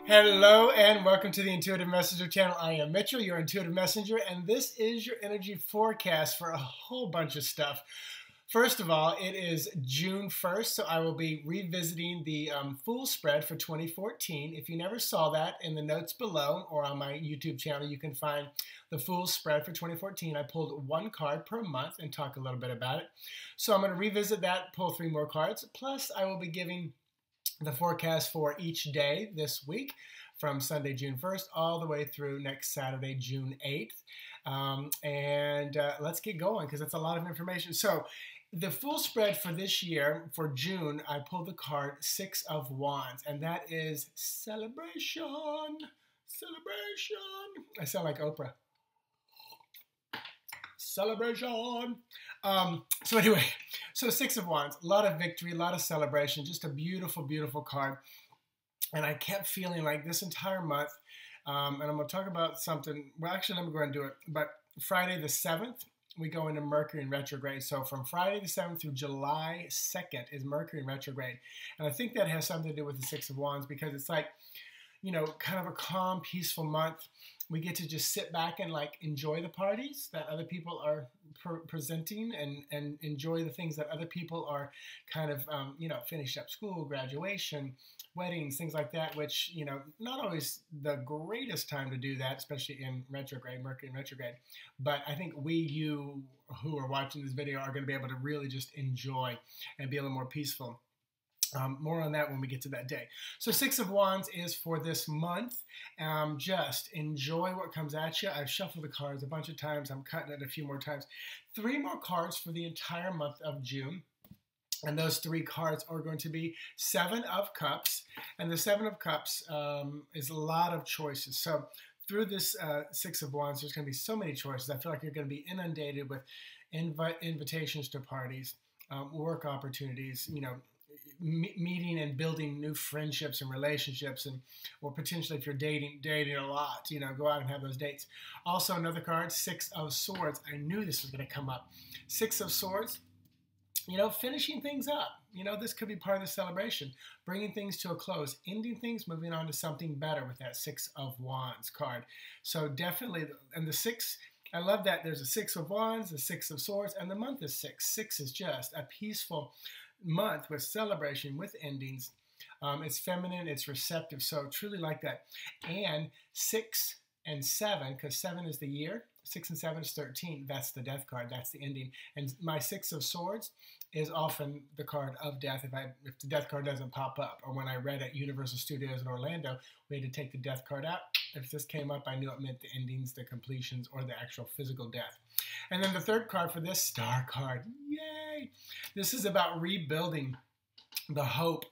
Hello and welcome to the Intuitive Messenger channel. I am Mitchell, your Intuitive Messenger, and this is your energy forecast for a whole bunch of stuff. First of all, it is June 1st, so I will be revisiting the Fool Spread for 2014. If you never saw that, in the notes below or on my YouTube channel, you can find the Fool Spread for 2014. I pulled one card per month and talk a little bit about it. So I'm going to revisit that, pull 3 more cards, plus I will be giving the forecast for each day this week from Sunday, June 1st, all the way through next Saturday, June 8th. Let's get going because that's a lot of information. So the Fool Spread for this year, for June, I pulled the card 6 of Wands, and that is celebration. Celebration. I sound like Oprah. Celebration. So anyway, so 6 of Wands, a lot of victory, a lot of celebration, just a beautiful, beautiful card. And I kept feeling like this entire month, and I'm going to talk about something, well, actually, let me go ahead and do it. But Friday the 7th, we go into Mercury in retrograde. So from Friday the 7th through July 2nd is Mercury in retrograde. And I think that has something to do with the 6 of Wands because it's like, you know, kind of a calm, peaceful month. We get to just sit back and like enjoy the parties that other people are presenting and enjoy the things that other people are kind of, finished up school, graduation, weddings, things like that, which, you know, not always the greatest time to do that, especially in retrograde, Mercury in retrograde. But I think you who are watching this video are going to be able to really just enjoy and be a little more peaceful. More on that when we get to that day. So 6 of Wands is for this month. Just enjoy what comes at you. I've shuffled the cards a bunch of times. I'm cutting it a few more times. 3 more cards for the entire month of June. And those 3 cards are going to be 7 of Cups. And the 7 of Cups is a lot of choices. So through this 6 of Wands, there's going to be so many choices. I feel like you're going to be inundated with invitations to parties, work opportunities, you know, meeting and building new friendships and relationships, or potentially if you're dating a lot, you know, go out and have those dates. Also another card, 6 of Swords. I knew this was going to come up. 6 of Swords, you know, finishing things up. You know, this could be part of the celebration, bringing things to a close, ending things, moving on to something better with that 6 of Wands card. So definitely, and the 6, I love that there's a 6 of Wands, a 6 of Swords, and the month is 6. 6 is just a peaceful month with celebration, with endings. It's feminine, it's receptive, so truly like that. And 6 and 7, because 7 is the year, 6 and 7 is 13. That's the death card, that's the ending. And my 6 of Swords is often the card of death if the death card doesn't pop up. Or when I read at Universal Studios in Orlando, we had to take the death card out. If this came up, I knew it meant the endings, the completions, or the actual physical death. And then the third card for this, Star card. Yay! This is about rebuilding the hope.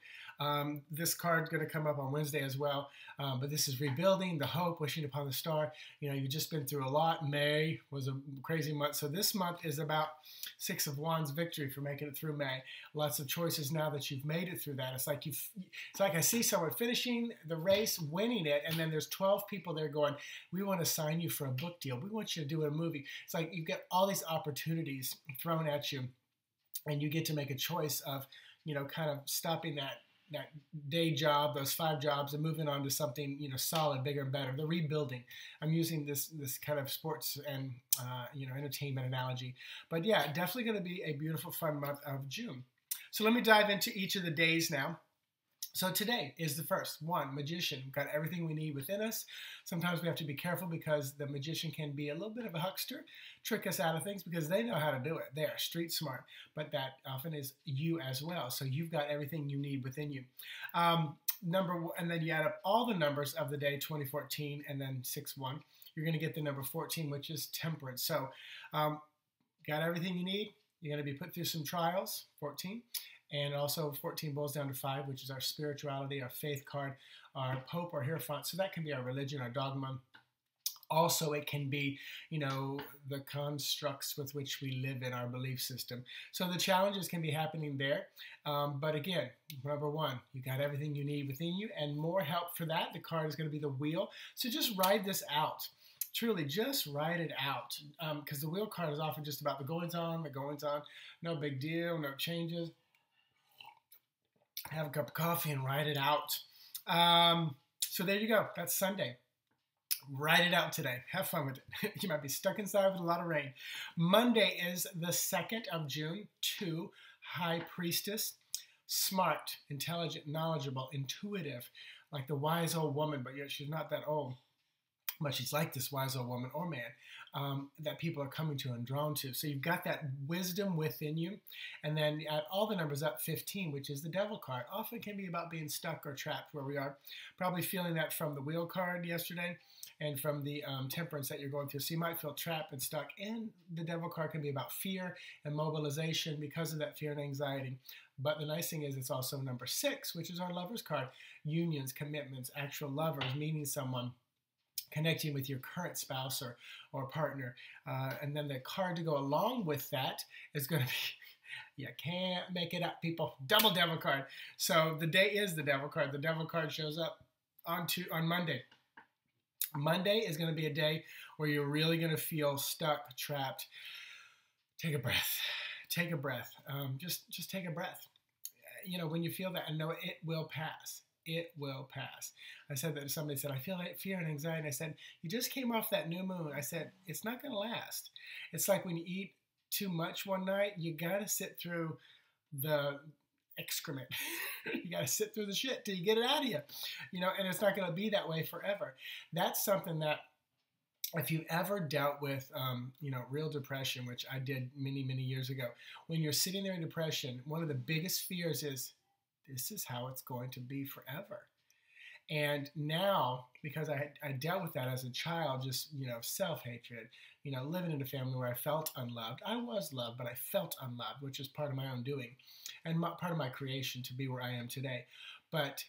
This card's going to come up on Wednesday as well, but this is rebuilding the hope, wishing upon the star. You know, you've just been through a lot. May was a crazy month, so this month is about 6 of Wands victory for making it through May. Lots of choices now that you've made it through that. It's like I see someone finishing the race, winning it, and then there's 12 people there going, "We want to sign you for a book deal. We want you to do a movie." It's like you get all these opportunities thrown at you, and you get to make a choice of, you know, kind of stopping that day job, those 5 jobs, and moving on to something, you know, solid, bigger and better. The rebuilding. I'm using this kind of sports and entertainment analogy, but yeah, definitely going to be a beautiful, fun month of June. So let me dive into each of the days now. So today is the first one, Magician. We've got everything we need within us. Sometimes we have to be careful because the magician can be a little bit of a huckster, trick us out of things because they know how to do it. They are street smart, but that often is you as well. So you've got everything you need within you. And then you add up all the numbers of the day, 2014, and then 6-1. You're going to get the number 14, which is Temperance. So got everything you need. You're going to be put through some trials, 14. And also 14 boils down to 5, which is our spirituality, our faith card, our Pope, our Hierophant. So that can be our religion, our dogma. Also, it can be, you know, the constructs with which we live in our belief system. So the challenges can be happening there. But again, number 1, you got everything you need within you. And more help for that, the card is going to be the Wheel. So just ride this out. Truly, just ride it out. Because the Wheel card is often just about the goings-on, no big deal, no changes. Have a cup of coffee and ride it out. So there you go. That's Sunday. Write it out today. Have fun with it. You might be stuck inside with a lot of rain. Monday is the 2nd of June. 2, High Priestess. Smart, intelligent, knowledgeable, intuitive, like the wise old woman, but yet she's not that old. But she's like this wise old woman or man that people are coming to and drawn to. So you've got that wisdom within you. And then add all the numbers up, 15, which is the devil card. Often can be about being stuck or trapped where we are. Probably feeling that from the wheel card yesterday and from the temperance that you're going through. So you might feel trapped and stuck. And the devil card can be about fear and mobilization because of that fear and anxiety. But the nice thing is it's also number 6, which is our lover's card. Unions, commitments, actual lovers, meeting someone, connecting with your current spouse or partner. And then the card to go along with that is going to be, you can't make it up, people, double devil card. So the day is the devil card. The devil card shows up on Monday. Monday is going to be a day where you're really going to feel stuck, trapped. Take a breath. Take a breath. Just take a breath. You know, when you feel that, and know it will pass. It will pass. I said that somebody said, I feel like fear and anxiety. And I said, you just came off that new moon. I said, it's not going to last. It's like when you eat too much one night, you got to sit through the excrement. You got to sit through the shit till you get it out of you. You know, and it's not going to be that way forever. That's something that if you've ever dealt with, you know, real depression, which I did many, many years ago, when you're sitting there in depression, one of the biggest fears is, this is how it's going to be forever. And now, because I dealt with that as a child, just, you know, self-hatred, you know, living in a family where I felt unloved. I was loved, but I felt unloved, which is part of my own doing and part of my creation to be where I am today. But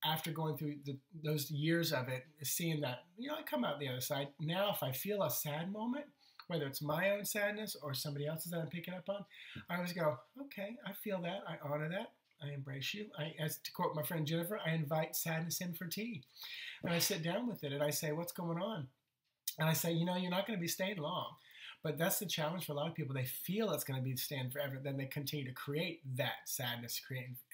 after going through those years of it, seeing that, you know, I come out the other side. Now, if I feel a sad moment, whether it's my own sadness or somebody else's that I'm picking up on, I always go, okay, I feel that. I honor that. I embrace you. As to quote my friend Jennifer, I invite sadness in for tea. And I sit down with it and I say, what's going on? And I say, you know, you're not going to be staying long. But that's the challenge for a lot of people. They feel it's going to be staying forever. Then they continue to create that sadness,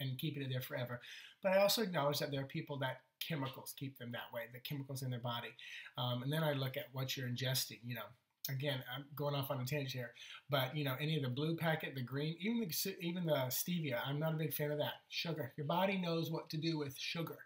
and keeping it there forever. But I also acknowledge that there are people that chemicals keep them that way, the chemicals in their body. And then I look at what you're ingesting, you know. Again, I'm going off on a tangent here, but you know, any of the blue packet, the green, even the stevia, I'm not a big fan of that. Sugar. Your body knows what to do with sugar.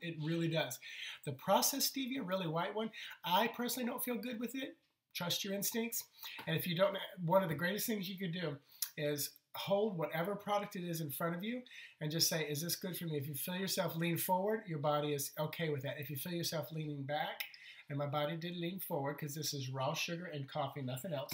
It really does. The processed stevia, really white one, I personally don't feel good with it. Trust your instincts. And if you don't, one of the greatest things you could do is hold whatever product it is in front of you and just say, is this good for me? If you feel yourself lean forward, your body is okay with that. If you feel yourself leaning back, and my body did lean forward because this is raw sugar and coffee, nothing else.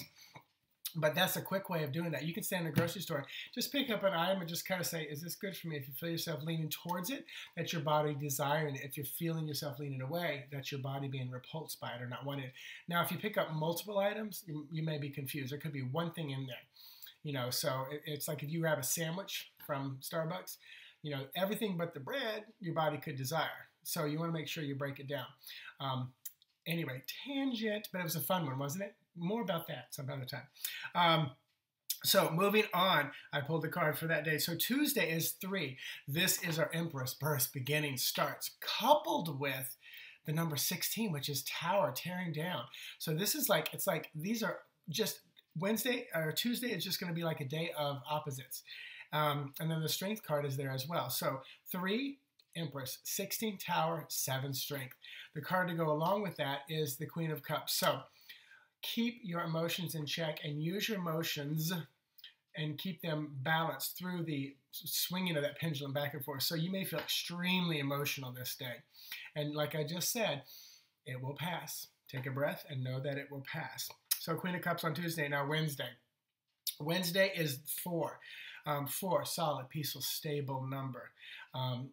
But that's a quick way of doing that. You can stand in a grocery store, just pick up an item and just kind of say, is this good for me? If you feel yourself leaning towards it, that's your body desiring it. If you're feeling yourself leaning away, that's your body being repulsed by it or not wanting it. Now, if you pick up multiple items, you may be confused. There could be one thing in there. You know, so it's like if you grab a sandwich from Starbucks, you know, everything but the bread, your body could desire. So you want to make sure you break it down. Anyway, tangent, but it was a fun one, wasn't it? More about that some other time. So moving on, I pulled the card for that day. So Tuesday is 3. This is our Empress, birth, beginning, starts, coupled with the number 16, which is Tower, tearing down. So this is like, it's like these are just Wednesday or Tuesday is just going to be like a day of opposites. And then the Strength card is there as well. So 3, Empress, 16, Tower, 7, Strength. The card to go along with that is the Queen of Cups. So keep your emotions in check and use your emotions and keep them balanced through the swinging of that pendulum back and forth. So you may feel extremely emotional this day. And like I just said, it will pass. Take a breath and know that it will pass. So Queen of Cups on Tuesday. Now Wednesday. Wednesday is 4. 4, solid, peaceful, stable number.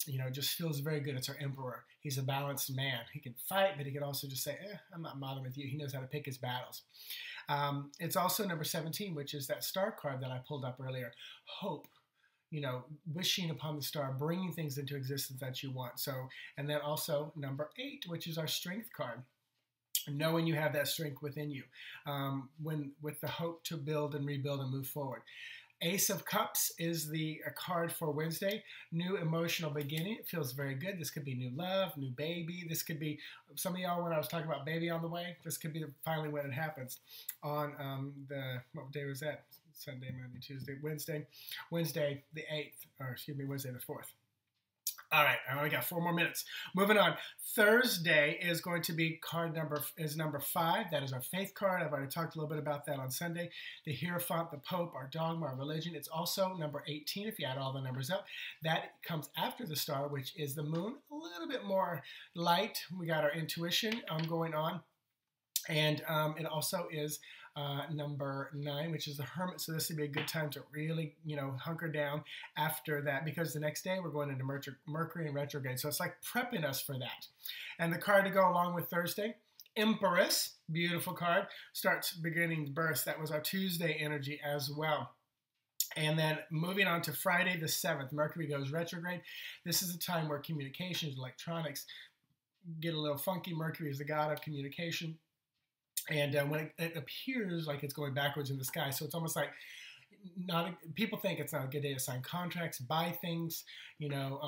You know, just feels very good. It's our Emperor. He's a balanced man. He can fight, but he can also just say, I'm not bothering with you. He knows how to pick his battles. It's also number 17, which is that star card that I pulled up earlier. Hope, you know, wishing upon the star, bringing things into existence that you want. So, and then also number 8, which is our Strength card. Knowing you have that strength within you, with the hope to build and rebuild and move forward. Ace of Cups is the card for Wednesday. New emotional beginning. It feels very good. This could be new love, new baby. This could be, some of y'all, when I was talking about baby on the way, this could be finally when it happens on what day was that? Sunday, Monday, Tuesday, Wednesday. Wednesday the 8th, or excuse me, Wednesday the 4th. All right, I only got 4 more minutes. Moving on. Thursday is going to be number 5. That is our faith card. I've already talked a little bit about that on Sunday. The Hierophant, the Pope, our dogma, our religion. It's also number 18 if you add all the numbers up. That comes after the star, which is the moon. A little bit more light. We got our intuition going on. And it also is number 9, which is the Hermit. So this would be a good time to really, hunker down after that, because the next day we're going into Mercury in retrograde. So it's like prepping us for that. And the card to go along with Thursday, Empress, beautiful card, starts beginning birth. That was our Tuesday energy as well. And then moving on to Friday the 7th, Mercury goes retrograde. This is a time where communications, electronics get a little funky. Mercury is the god of communication. And when it appears like it's going backwards in the sky, so it's almost like people think it's not a good day to sign contracts, buy things,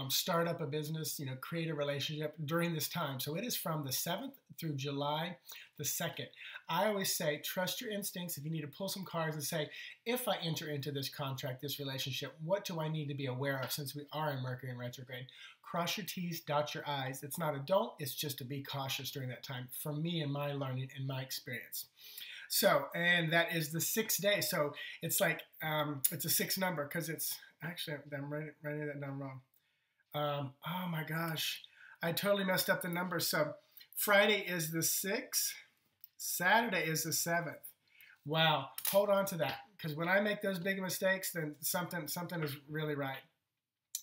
start up a business, create a relationship during this time. So it is from the 7th through July the 2nd. I always say, trust your instincts. If you need to pull some cards and say, if I enter into this contract, this relationship, what do I need to be aware of since we are in Mercury in retrograde? Cross your T's, dot your I's. It's not a don't, it's just to be cautious during that time, for me and my learning and my experience. So, and that is the 6th day. So it's like, it's a 6 number because it's, actually, I'm writing that down wrong. Oh my gosh, I totally messed up the numbers. So Friday is the 6th, Saturday is the 7th. Wow, hold on to that, because when I make those big mistakes, then something is really right.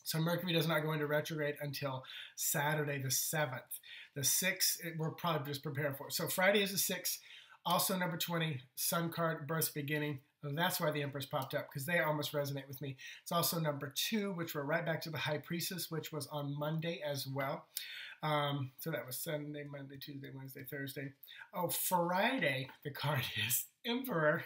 So Mercury does not go into retrograde until Saturday the 7th. The 6th, we're probably just prepared for. So Friday is the 6th. Also number 20, Sun card, birth beginning. That's why the Empress popped up, because they almost resonate with me. It's also number 2, which we're right back to the High Priestess, which was on Monday as well. So that was Sunday, Monday, Tuesday, Wednesday, Thursday. Oh, Friday, the card is Emperor.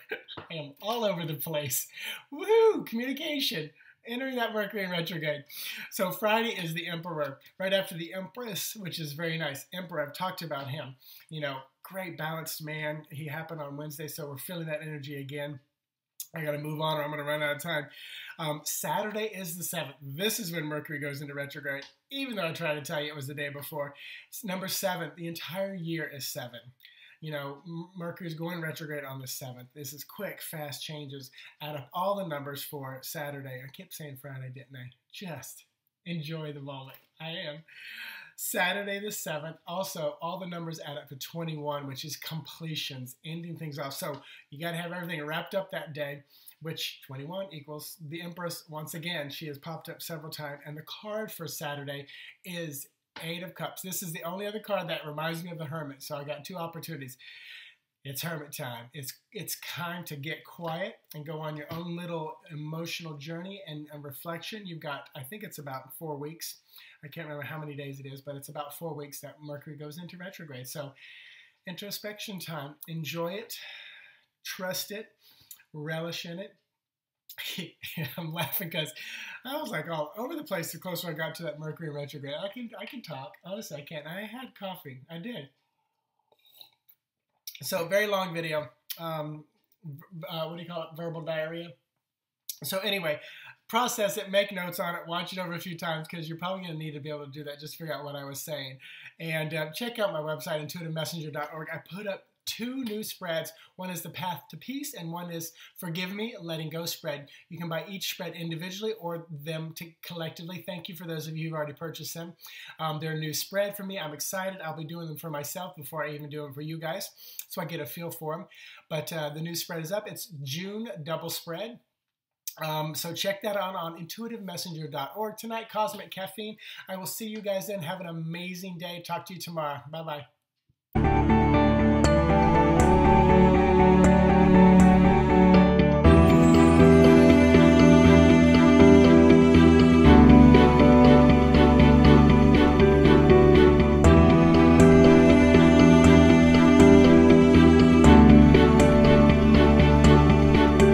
I am all over the place. Woohoo! Communication. Entering that Mercury in retrograde. So Friday is the Emperor. Right after the Empress, which is very nice. Emperor, I've talked about him. Great balanced man. He happened on Wednesday, so we're feeling that energy again. I got to move on or I'm going to run out of time. Saturday is the 7th. This is when Mercury goes into retrograde, even though I tried to tell you it was the day before. It's number 7. The entire year is 7. Mercury is going retrograde on the 7th. This is quick, fast changes. Add up all the numbers for Saturday. I kept saying Friday, didn't I? Just enjoy the moment. I am. Saturday the 7th, also all the numbers add up to 21, which is completions, ending things off. So you got to have everything wrapped up that day, which 21 equals the Empress. Once again, she has popped up several times. And the card for Saturday is 8 of Cups. This is the only other card that reminds me of the Hermit. So I got 2 opportunities. It's Hermit time. It's time to get quiet and go on your own little emotional journey and reflection. You've got, I think it's about 4 weeks. I can't remember how many days it is, but it's about 4 weeks that Mercury goes into retrograde. So introspection time. Enjoy it. Trust it. Relish in it. I'm laughing because I was like all over the place the closer I got to that Mercury retrograde. I can talk. Honestly, I can. I had coffee. I did. So very long video. What do you call it? Verbal diarrhea. So anyway, process it, make notes on it, watch it over a few times, because you're probably going to need to be able to do that, just figure out what I was saying. And check out my website, intuitivemessenger.org. I put up 2 new spreads. One is the Path to Peace, and one is Forgive Me, Letting Go spread. You can buy each spread individually or them collectively. Thank you for those of you who've already purchased them. They're a new spread for me. I'm excited. I'll be doing them for myself before I even do them for you guys, so I get a feel for them. But the new spread is up. It's June double spread. So check that out on intuitivemessenger.org. Tonight, Cosmic Caffeine. I will see you guys then. Have an amazing day. Talk to you tomorrow. Bye-bye.